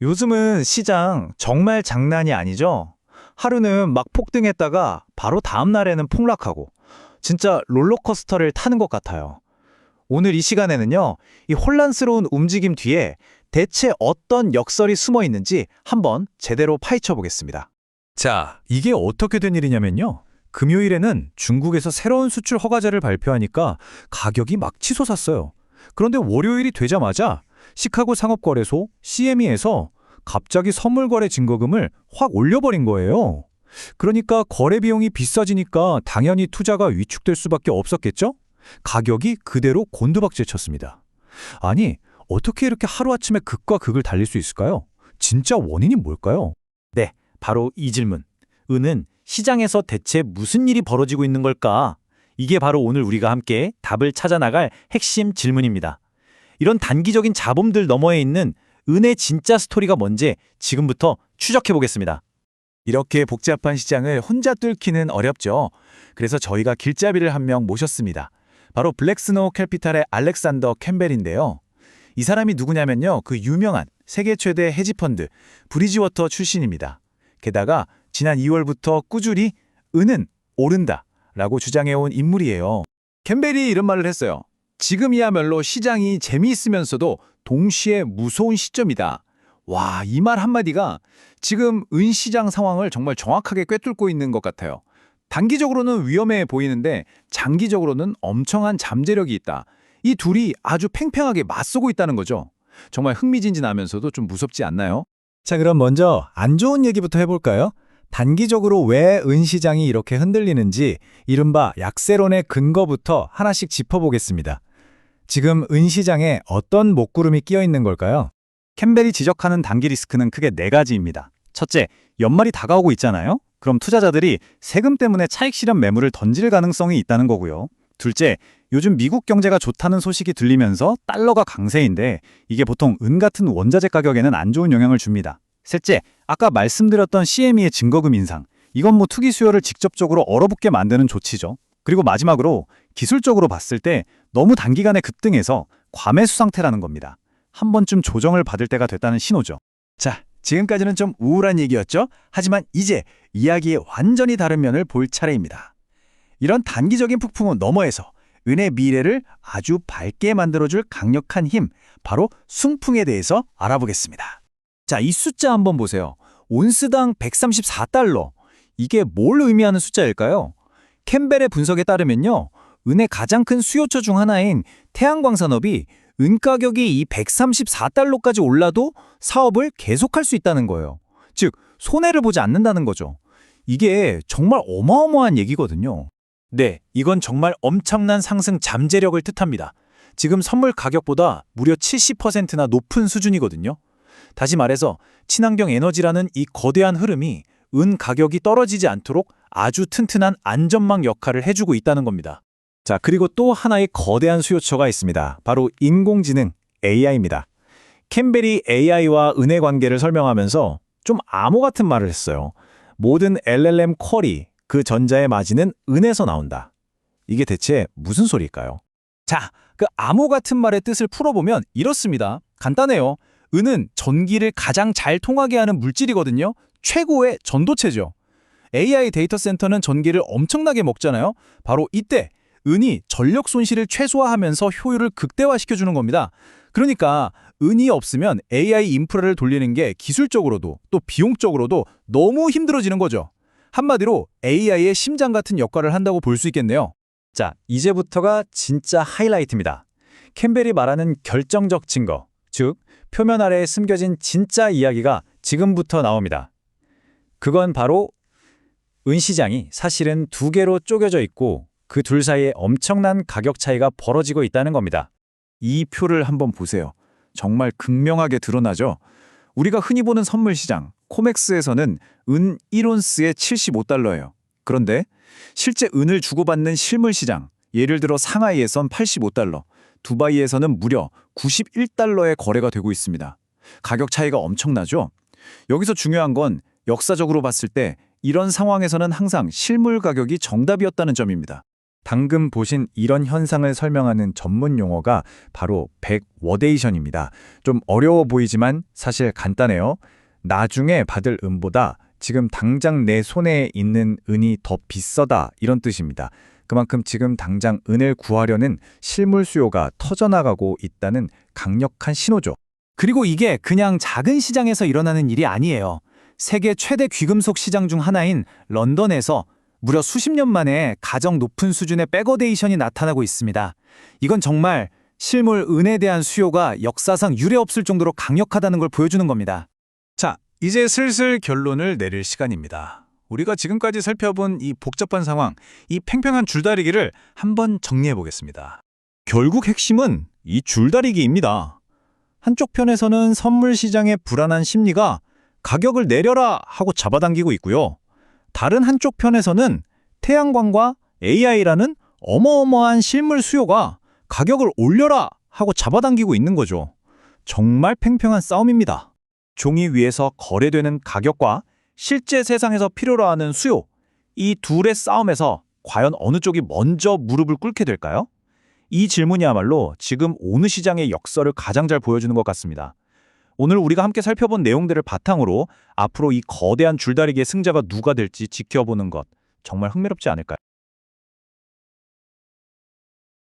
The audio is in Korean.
요즘은 시장 정말 장난이 아니죠? 하루는 막 폭등했다가 바로 다음 날에는 폭락하고 진짜 롤러코스터를 타는 것 같아요. 오늘 이 시간에는요, 이 혼란스러운 움직임 뒤에 대체 어떤 역설이 숨어 있는지 한번 제대로 파헤쳐 보겠습니다. 자, 이게 어떻게 된 일이냐면요. 금요일에는 중국에서 새로운 수출 허가제를 발표하니까 가격이 막 치솟았어요. 그런데 월요일이 되자마자 시카고 상업거래소 CME에서 갑자기 선물 거래 증거금을 확 올려버린 거예요. 그러니까 거래 비용이 비싸지니까 당연히 투자가 위축될 수밖에 없었겠죠? 가격이 그대로 곤두박질 쳤습니다. 아니, 어떻게 이렇게 하루아침에 극과 극을 달릴 수 있을까요? 진짜 원인이 뭘까요? 네, 바로 이 질문. 은은 시장에서 대체 무슨 일이 벌어지고 있는 걸까? 이게 바로 오늘 우리가 함께 답을 찾아 나갈 핵심 질문입니다. 이런 단기적인 잡음들 너머에 있는 은의 진짜 스토리가 뭔지 지금부터 추적해 보겠습니다. 이렇게 복잡한 시장을 혼자 뚫기는 어렵죠. 그래서 저희가 길잡이를 한 명 모셨습니다. 바로 블랙스노우 캐피탈의 알렉산더 캠벨인데요. 이 사람이 누구냐면요. 그 유명한 세계 최대 헤지펀드 브리지워터 출신입니다. 게다가 지난 2월부터 꾸준히 은은 오른다라고 주장해온 인물이에요. 캠벨이 이런 말을 했어요. 지금이야말로 시장이 재미있으면서도 동시에 무서운 시점이다. 와, 이 말 한마디가 지금 은시장 상황을 정말 정확하게 꿰뚫고 있는 것 같아요. 단기적으로는 위험해 보이는데 장기적으로는 엄청난 잠재력이 있다. 이 둘이 아주 팽팽하게 맞서고 있다는 거죠. 정말 흥미진진하면서도 좀 무섭지 않나요? 자, 그럼 먼저 안 좋은 얘기부터 해볼까요? 단기적으로 왜 은시장이 이렇게 흔들리는지 이른바 약세론의 근거부터 하나씩 짚어보겠습니다. 지금 은시장에 어떤 먹구름이 끼어 있는 걸까요? 캠벨이 지적하는 단기 리스크는 크게 네 가지입니다. 첫째, 연말이 다가오고 있잖아요? 그럼 투자자들이 세금 때문에 차익 실현 매물을 던질 가능성이 있다는 거고요. 둘째, 요즘 미국 경제가 좋다는 소식이 들리면서 달러가 강세인데 이게 보통 은 같은 원자재 가격에는 안 좋은 영향을 줍니다. 셋째, 아까 말씀드렸던 CME의 증거금 인상. 이건 뭐 투기 수요를 직접적으로 얼어붙게 만드는 조치죠. 그리고 마지막으로 기술적으로 봤을 때 너무 단기간에 급등해서 과매수 상태라는 겁니다. 한 번쯤 조정을 받을 때가 됐다는 신호죠. 자, 지금까지는 좀 우울한 얘기였죠? 하지만 이제 이야기의 완전히 다른 면을 볼 차례입니다. 이런 단기적인 폭풍은 너머에서 은의 미래를 아주 밝게 만들어줄 강력한 힘, 바로 순풍에 대해서 알아보겠습니다. 자, 이 숫자 한번 보세요. 온스당 134달러. 이게 뭘 의미하는 숫자일까요? 캠벨의 분석에 따르면요. 은의 가장 큰 수요처 중 하나인 태양광산업이 은 가격이 이 134달러까지 올라도 사업을 계속할 수 있다는 거예요. 즉, 손해를 보지 않는다는 거죠. 이게 정말 어마어마한 얘기거든요. 네, 이건 정말 엄청난 상승 잠재력을 뜻합니다. 지금 선물 가격보다 무려 70%나 높은 수준이거든요. 다시 말해서 친환경 에너지라는 이 거대한 흐름이 은 가격이 떨어지지 않도록 아주 튼튼한 안전망 역할을 해주고 있다는 겁니다. 자, 그리고 또 하나의 거대한 수요처가 있습니다. 바로 인공지능 AI입니다. 캠벨이 AI와 은의 관계를 설명하면서 좀 암호 같은 말을 했어요. 모든 LLM 쿼리, 그 전자의 마진은 은에서 나온다. 이게 대체 무슨 소리일까요? 자, 그 암호 같은 말의 뜻을 풀어보면 이렇습니다. 간단해요. 은은 전기를 가장 잘 통하게 하는 물질이거든요. 최고의 전도체죠. AI 데이터 센터는 전기를 엄청나게 먹잖아요. 바로 이때 은이 전력 손실을 최소화하면서 효율을 극대화시켜주는 겁니다. 그러니까 은이 없으면 AI 인프라를 돌리는 게 기술적으로도 또 비용적으로도 너무 힘들어지는 거죠. 한마디로 AI의 심장 같은 역할을 한다고 볼 수 있겠네요. 자, 이제부터가 진짜 하이라이트입니다. 캠벨이 말하는 결정적 증거, 즉 표면 아래에 숨겨진 진짜 이야기가 지금부터 나옵니다. 그건 바로 은시장이 사실은 두 개로 쪼개져 있고 그 둘 사이에 엄청난 가격 차이가 벌어지고 있다는 겁니다. 이 표를 한번 보세요. 정말 극명하게 드러나죠? 우리가 흔히 보는 선물 시장, 코맥스에서는 은 1온스에 75달러예요. 그런데 실제 은을 주고받는 실물 시장, 예를 들어 상하이에선 85달러, 두바이에서는 무려 91달러의 거래가 되고 있습니다. 가격 차이가 엄청나죠? 여기서 중요한 건 역사적으로 봤을 때 이런 상황에서는 항상 실물 가격이 정답이었다는 점입니다. 방금 보신 이런 현상을 설명하는 전문 용어가 바로 백워데이션입니다. 좀 어려워 보이지만 사실 간단해요. 나중에 받을 은보다 지금 당장 내 손에 있는 은이 더 비싸다 이런 뜻입니다. 그만큼 지금 당장 은을 구하려는 실물 수요가 터져나가고 있다는 강력한 신호죠. 그리고 이게 그냥 작은 시장에서 일어나는 일이 아니에요. 세계 최대 귀금속 시장 중 하나인 런던에서 무려 수십 년 만에 가장 높은 수준의 백워데이션이 나타나고 있습니다. 이건 정말 실물 은에 대한 수요가 역사상 유례없을 정도로 강력하다는 걸 보여주는 겁니다. 자, 이제 슬슬 결론을 내릴 시간입니다. 우리가 지금까지 살펴본 이 복잡한 상황, 이 팽팽한 줄다리기를 한번 정리해 보겠습니다. 결국 핵심은 이 줄다리기입니다. 한쪽 편에서는 선물 시장의 불안한 심리가 가격을 내려라 하고 잡아당기고 있고요. 다른 한쪽 편에서는 태양광과 AI라는 어마어마한 실물 수요가 가격을 올려라 하고 잡아당기고 있는 거죠. 정말 팽팽한 싸움입니다. 종이 위에서 거래되는 가격과 실제 세상에서 필요로 하는 수요, 이 둘의 싸움에서 과연 어느 쪽이 먼저 무릎을 꿇게 될까요? 이 질문이야말로 지금 어느 시장의 역설을 가장 잘 보여주는 것 같습니다. 오늘 우리가 함께 살펴본 내용들을 바탕으로 앞으로 이 거대한 줄다리기의 승자가 누가 될지 지켜보는 것 정말 흥미롭지 않을까요?